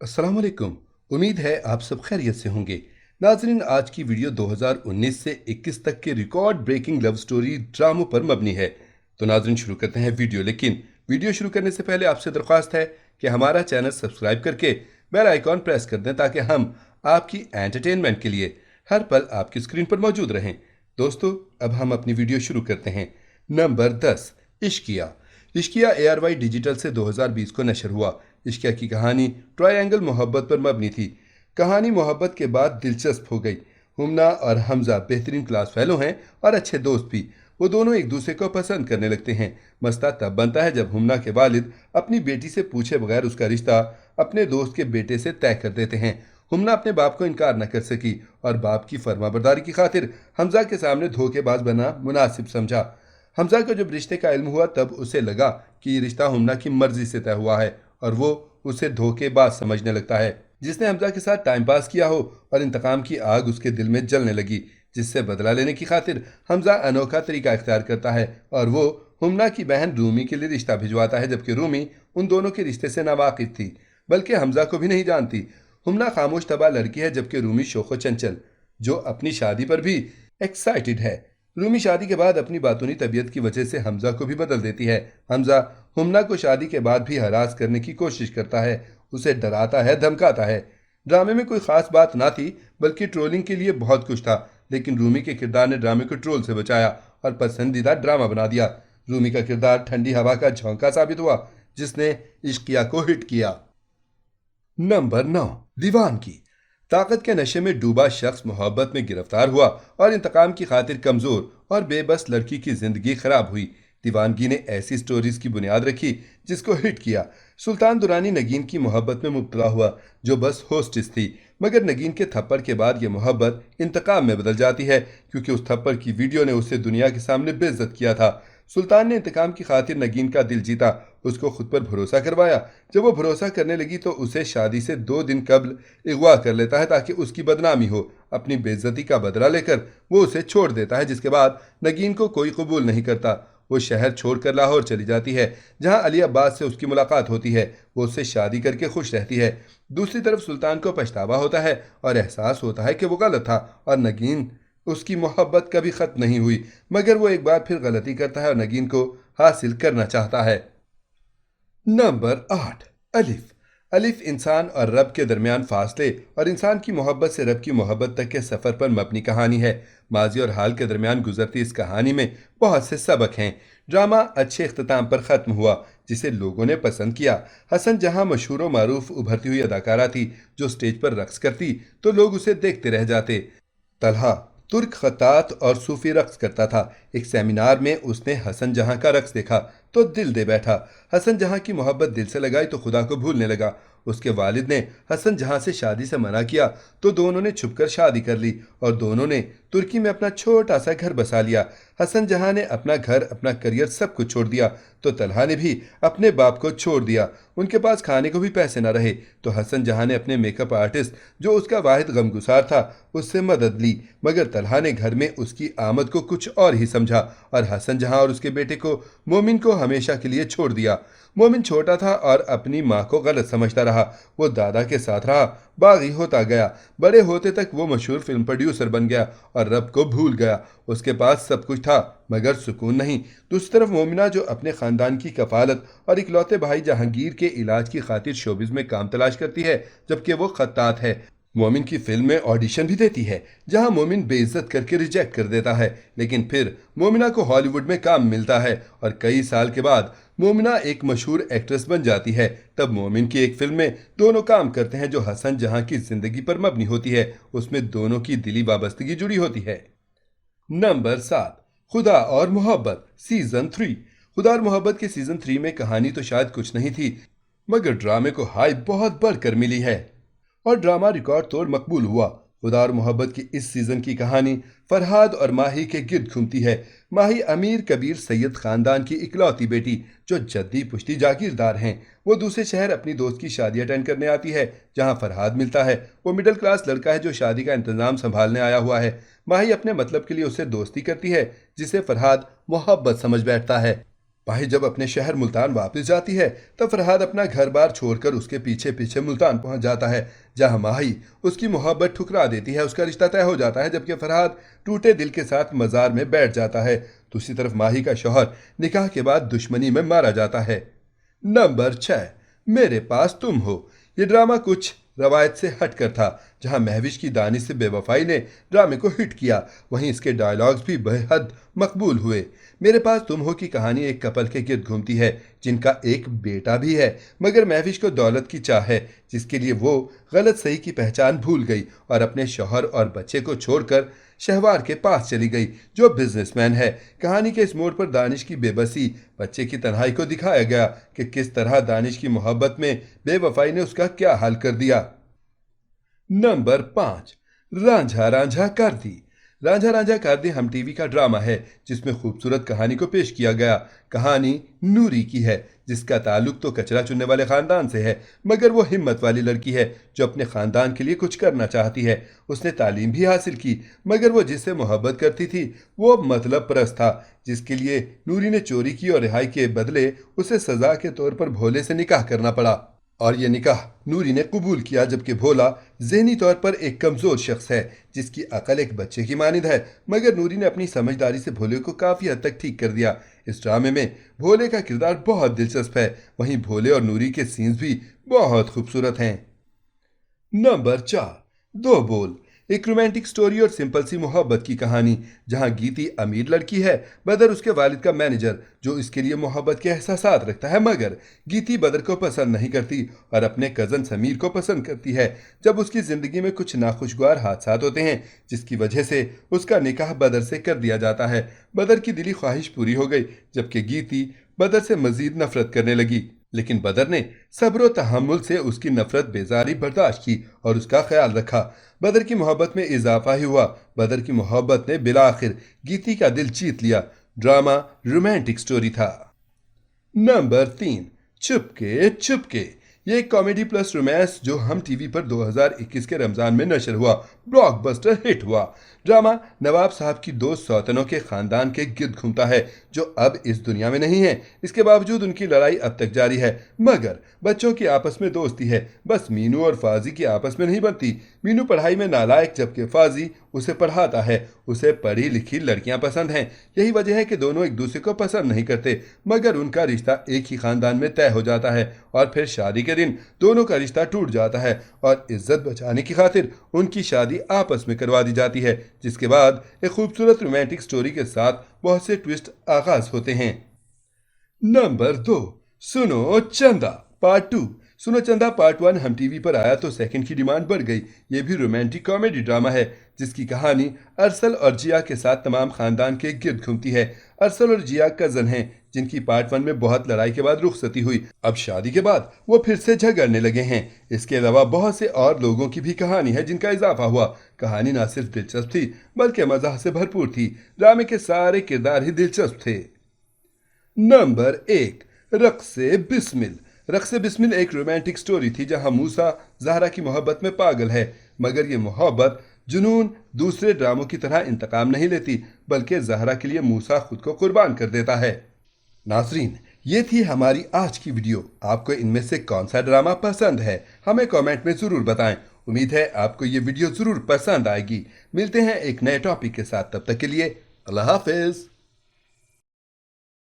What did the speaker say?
अस्सलाम वालेकुम। उम्मीद है आप सब खैरियत से होंगे। नाजरीन, आज की वीडियो 2019 से 21 तक के रिकॉर्ड ब्रेकिंग लव स्टोरी ड्रामों पर मबनी है। तो नाजरीन, शुरू करते हैं वीडियो। लेकिन वीडियो शुरू करने से पहले आपसे दरख्वास्त है कि हमारा चैनल सब्सक्राइब करके बेल आइकॉन प्रेस कर दें ताकि हम आपकी एंटरटेनमेंट के लिए हर पल आपकी स्क्रीन पर मौजूद रहें। दोस्तों, अब हम अपनी वीडियो शुरू करते हैं। Number 10, Ishqiya. Ishqiya ARY digital से 2020 को नशर हुआ। इश्किया की कहानी ट्रायंगल मोहब्बत पर मबनी थी। कहानी मोहब्बत के बाद दिलचस्प हो गई। हुमना और हमजा बेहतरीन क्लास फेलो हैं और अच्छे दोस्त भी। वो दोनों एक दूसरे को पसंद करने लगते हैं। मसला तब बनता है जब हुमना के वालिद अपनी बेटी से पूछे बगैर उसका रिश्ता अपने दोस्त के बेटे से तय कर देते हैं। हुमना अपने बाप को इनकार न कर सकी और बाप की फर्माबरदारी की खातिर हमजा के सामने धोखेबाज बनना मुनासिब समझा। हमजा को जब रिश्ते का इल्म हुआ तब उसे लगा कि ये रिश्ता हुमना की मर्जी से तय हुआ है और वो उसे धोखेबाज समझने लगता है। जिसने हमजा के साथ टाइम पास किया हो और इंतकाम की आग उसके दिल में जलने लगी, जिससे बदला लेने की खातिर हमजा अनोखा तरीका इख्तियार करता है और वो हुमना की बहन रूमी के लिए रिश्ता भिजवाता है, जबकि रूमी उन दोनों के रिश्ते से नावाकिफ थी, बल्कि हमजा को भी नहीं जानती। हुमना खामोश तबाह लड़की है, जबकि रूमी शोखो चंचल, जो अपनी शादी पर भी एक्साइटेड है। रूमी शादी के बाद अपनी बातूनी तबीयत की वजह से हमजा को भी बदल देती है। हमजा हुमना को शादी के बाद भी हरास करने की कोशिश करता है, उसे डराता है, धमकाता है। ड्रामे में कोई खास बात ना थी, बल्कि ट्रोलिंग के लिए बहुत कुछ था, लेकिन रूमी के किरदार ने ड्रामे को ट्रोल से बचाया और पसंदीदा ड्रामा बना दिया। रूमी का किरदार ठंडी हवा का झोंका साबित हुआ, जिसने इश्किया को हिट किया। नंबर 9, दीवानगी। ताकत के नशे में डूबा शख्स मोहब्बत में गिरफ्तार हुआ और इंतकाम की खातिर कमजोर और बेबस लड़की की जिंदगी खराब हुई। दीवानगी ने ऐसी स्टोरीज की बुनियाद रखी जिसको हिट किया। सुल्तान दुरानी नगीन की मोहब्बत में मुब्तला हुआ, जो बस होस्टिस थी, मगर नगीन के थप्पड़ के बाद यह मोहब्बत इंतकाम में बदल जाती है, क्योंकि उस थप्पड़ की वीडियो ने उसे दुनिया के सामने बेइज्जत किया था। सुल्तान ने इंतकाम की खातिर नगीन का दिल जीता, उसको खुद पर भरोसा करवाया। जब वो भरोसा करने लगी तो उसे शादी से 2 दिन कबल अगवा कर लेता है ताकि उसकी बदनामी हो। अपनी बेइज्जती का बदला लेकर वो उसे छोड़ देता है, जिसके बाद नगीन को कोई कबूल नहीं करता। वो शहर छोड़कर लाहौर चली जाती है, जहां अली अब्बास से उसकी मुलाकात होती है। वो उससे शादी करके खुश रहती है। दूसरी तरफ सुल्तान को पछतावा होता है और एहसास होता है कि वो गलत था और नगीन उसकी मोहब्बत कभी खत्म नहीं हुई। मगर वो एक बार फिर गलती करता है और नगीन को हासिल करना चाहता है। नंबर 8, अलिफ। अलिफ इंसान और रब के दरमियान फासले और इंसान की मोहब्बत से रब की मोहब्बत तक के सफ़र पर मबनी कहानी है। माजी और हाल के दरमियान गुजरती इस कहानी में बहुत से सबक हैं। ड्रामा अच्छे इख्तिताम पर ख़त्म हुआ, जिसे लोगों ने पसंद किया। हसन जहां मशहूर व मारूफ उभरती हुई अदाकारा थी जो स्टेज पर रक्स करती तो लोग उसे देखते रह जाते। तलहा तुर्क खतात और सूफी रक्स करता था। एक सेमिनार में उसने हसन जहां का रक्स देखा तो दिल दे बैठा। हसन जहां की मोहब्बत दिल से लगाई तो खुदा को भूलने लगा। उसके वालिद ने हसन जहां से शादी से मना किया तो दोनों ने छुपकर शादी कर ली और दोनों ने तुर्की में अपना छोटा सा घर बसा लिया। हसन जहां ने अपना घर, अपना करियर, सब कुछ छोड़ दिया तो तलहा ने भी अपने बाप को छोड़ दिया। उनके पास खाने को भी पैसे न रहे तो हसन जहां ने अपने मेकअप आर्टिस्ट, जो उसका वाहिद गमगुसार था, उससे मदद ली। मगर तलहा ने घर में उसकी आमद को कुछ और ही समझा और हसन जहां और उसके बेटे को, मोमिन को, हमेशा के लिए छोड़ दिया। मोमिन छोटा था और अपनी माँ को गलत समझता रहा। वो दादा के साथ रहा, बागी होता गया। बड़े होते तक वो मशहूर फिल्म प्रोड्यूसर बन गया और रब को भूल गया। उसके पास सब कुछ था मगर सुकून नहीं। दूसरी तरफ मोमिना, जो अपने खानदान की कफालत और इकलौते भाई जहांगीर के इलाज की खातिर शोबिज में काम तलाश करती है, जबकि वो खत्तात है। मोमिन की फिल्म में ऑडिशन भी देती है, जहां मोमिन बेइज्जत करके रिजेक्ट कर देता है, लेकिन फिर मोमिना को हॉलीवुड में काम मिलता है और कई साल के बाद मोमिना एक मशहूर एक्ट्रेस बन जाती है। तब मोमिन की एक फिल्म में दोनों काम करते हैं जो हसन जहां की जिंदगी पर मबनी होती है। उसमें दोनों की दिली वाबस्तगी जुड़ी होती है। नंबर 7, खुदा और मोहब्बत सीजन 3। खुदा और मोहब्बत के सीजन 3 में कहानी तो शायद कुछ नहीं थी, मगर ड्रामे को हाइप बहुत बढ़कर मिली है और ड्रामा रिकॉर्ड तोड़ मकबूल हुआ। खुदा और मोहब्बत की इस सीजन की कहानी फरहाद और माही के गिर्द घूमती है। माही अमीर कबीर सैयद खानदान की इकलौती बेटी, जो जद्दी पुश्ती जागीरदार हैं। वो दूसरे शहर अपनी दोस्त की शादी अटेंड करने आती है, जहां फरहाद मिलता है। वो मिडिल क्लास लड़का है जो शादी का इंतजाम संभालने आया हुआ है। माही अपने मतलब के लिए उससे दोस्ती करती है, जिसे फरहाद मोहब्बत समझ बैठता है। माही जब अपने शहर मुल्तान वापस जाती है तब फरहाद अपना घर बार छोड़कर उसके पीछे पीछे मुल्तान पहुंच जाता है, जहां माही उसकी मोहब्बत ठुकरा देती है। उसका रिश्ता तय हो जाता है, जबकि फरहाद टूटे दिल के साथ मजार में बैठ जाता है। दूसरी तरफ माही का शौहर निकाह के बाद दुश्मनी में मारा जाता है। नंबर 6, मेरे पास तुम हो। ये ड्रामा कुछ रवायत से हटकर था, जहां महविश की दानिश से बेवफाई ने ड्रामे को हिट किया, वहीं इसके डायलॉग्स भी बेहद मकबूल हुए। मेरे पास तुम हो की कहानी एक कपल के गिर्द घूमती है जिनका एक बेटा भी है, मगर महविश को दौलत की चाह है, जिसके लिए वो गलत सही की पहचान भूल गई और अपने शौहर और बच्चे को छोड़कर शहवार के पास चली गई, जो बिजनेसमैन है। कहानी के इस मोड़ पर दानिश की बेबसी, बच्चे की तन्हाई को दिखाया गया कि किस तरह दानिश की मोहब्बत में बेवफाई ने उसका क्या हाल कर दिया। नंबर 5, रांझा रांझा कार्दी। रांझा रांझा कार्दी हम टीवी का ड्रामा है जिसमें खूबसूरत कहानी को पेश किया गया। कहानी नूरी की है, जिसका ताल्लुक तो कचरा चुनने वाले खानदान से है, मगर वो हिम्मत वाली लड़की है जो अपने खानदान के लिए कुछ करना चाहती है। उसने तालीम भी हासिल की, मगर वो जिससे मोहब्बत करती थी वो मतलब परस्त था, जिसके लिए नूरी ने चोरी की और रिहाई के बदले उसे सजा के तौर पर भोले से निकाह करना पड़ा। और यह निकाह नूरी ने कबूल किया, जबकि भोला ज़हनी तौर पर एक कमज़ोर शख्स है जिसकी अकल एक बच्चे की मानिंद है, मगर नूरी ने अपनी समझदारी से भोले को काफ़ी हद तक ठीक कर दिया। इस ड्रामे में भोले का किरदार बहुत दिलचस्प है, वहीं भोले और नूरी के सीन्स भी बहुत खूबसूरत हैं। नंबर 4, दो बोल। एक रोमांटिक स्टोरी और सिंपल सी मोहब्बत की कहानी, जहां गीती अमीर लड़की है, बदर उसके वालिद का मैनेजर जो इसके लिए मोहब्बत के एहसासात रखता है, मगर गीती बदर को पसंद नहीं करती और अपने कज़न समीर को पसंद करती है। जब उसकी ज़िंदगी में कुछ नाखुशगवार हादसात होते हैं जिसकी वजह से उसका निकाह बदर से कर दिया जाता है। बदर की दिली ख्वाहिश पूरी हो गई, जबकि गीती बदर से मजीद नफरत करने लगी, लेकिन बदर ने सब्र व तहम्मुल से उसकी नफरत बेजारी बर्दाश्त की और उसका ख्याल रखा। बदर की मोहब्बत में इजाफा ही हुआ। बदर की मोहब्बत ने बिला आखिर गीती का दिल जीत लिया। ड्रामा रोमांटिक स्टोरी था। नंबर 3, चुपके चुपके। ये एक कॉमेडी प्लस रोमांस जो हम टीवी पर 2021 के रमजान में नशर हुआ, ब्लॉकबस्टर हिट हुआ। ड्रामा नवाब साहब की दो सौतनों के खानदान के गिर्द घूमता है जो अब इस दुनिया में नहीं है। इसके बावजूद उनकी लड़ाई अब तक जारी है, मगर बच्चों की आपस में दोस्ती है। बस मीनू और फाजी की आपस में नहीं बनती। मीनू पढ़ाई में नालायक, जबकि फाजी उसे पढ़ाता है। उसे पढ़ी लिखी लड़कियां पसंद हैं, यही वजह है कि दोनों एक दूसरे को पसंद नहीं करते, मगर उनका रिश्ता एक ही खानदान में तय हो जाता है और फिर शादी के दिन दोनों का रिश्ता टूट जाता है और इज्जत बचाने की खातिर उनकी शादी आपस में करवा दी जाती है, जिसके बाद एक खूबसूरत रोमांटिक स्टोरी के साथ बहुत से ट्विस्ट आगाज होते हैं। नंबर 2, सुनो चंदा पार्ट 2। सुनो चंदा पार्ट 1 हम टीवी पर आया तो सेकंड की डिमांड बढ़ गई। ये भी रोमांटिक कॉमेडी ड्रामा है जिसकी कहानी अरसल और जिया के साथ तमाम खानदान के गिर्द घूमती है। अरसल और जिया कजन हैं जिनकी पार्ट 1 में बहुत लड़ाई के बाद रुखसती हुई। अब शादी के बाद वो फिर से झगड़ने लगे हैं। इसके अलावा बहुत से और लोगों की भी कहानी है जिनका इजाफा हुआ। कहानी ना सिर्फ दिलचस्प थी बल्कि मज़ाह से भरपूर थी। ड्रामे के सारे किरदार ही दिलचस्प थे। नंबर 1, रक्से बिस्मिल। रक्से बिस्मिल एक रोमांटिक स्टोरी थी जहां मूसा जहरा की मोहब्बत में पागल है, मगर ये मोहब्बत जुनून दूसरे ड्रामों की तरह इंतकाम नहीं लेती, बल्कि जहरा के लिए मूसा खुद को कुर्बान कर देता है। नाजरीन, ये थी हमारी आज की वीडियो। आपको इनमें से कौन सा ड्रामा पसंद है हमें कमेंट में ज़रूर बताएं। उम्मीद है आपको ये वीडियो ज़रूर पसंद आएगी। मिलते हैं एक नए टॉपिक के साथ, तब तक के लिए अल्लाह हाफिज़।